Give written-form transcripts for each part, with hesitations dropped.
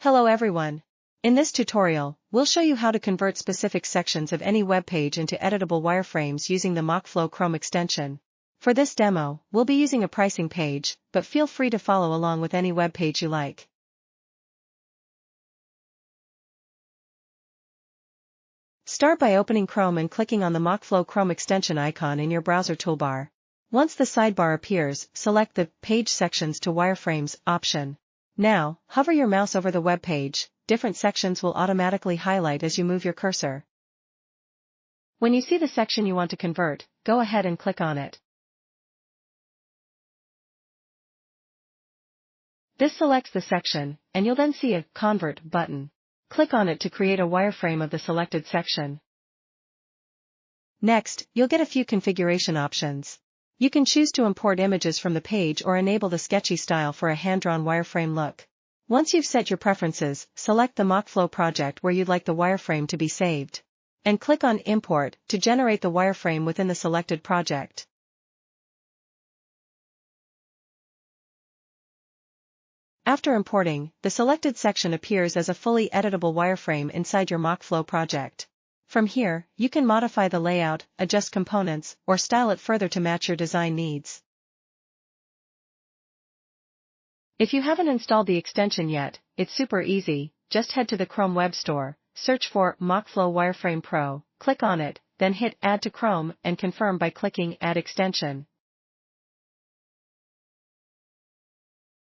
Hello everyone. In this tutorial, we'll show you how to convert specific sections of any web page into editable wireframes using the MockFlow Chrome extension. For this demo, we'll be using a pricing page, but feel free to follow along with any web page you like. Start by opening Chrome and clicking on the MockFlow Chrome extension icon in your browser toolbar. Once the sidebar appears, select the Page Sections to Wireframes option. Now, hover your mouse over the web page. Different sections will automatically highlight as you move your cursor. When you see the section you want to convert, go ahead and click on it. This selects the section, and you'll then see a Convert button. Click on it to create a wireframe of the selected section. Next, you'll get a few configuration options. You can choose to import images from the page or enable the sketchy style for a hand-drawn wireframe look. Once you've set your preferences, select the MockFlow project where you'd like the wireframe to be saved. And click on Import to generate the wireframe within the selected project. After importing, the selected section appears as a fully editable wireframe inside your MockFlow project. From here, you can modify the layout, adjust components, or style it further to match your design needs. If you haven't installed the extension yet, it's super easy. Just head to the Chrome Web Store, search for MockFlow Wireframe Pro, click on it, then hit Add to Chrome and confirm by clicking Add Extension.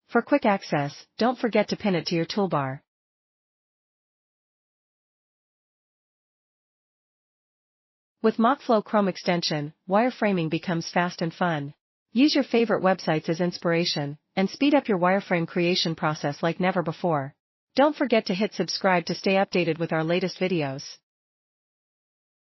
For quick access, don't forget to pin it to your toolbar. With MockFlow Chrome Extension, wireframing becomes fast and fun. Use your favorite websites as inspiration, and speed up your wireframe creation process like never before. Don't forget to hit subscribe to stay updated with our latest videos.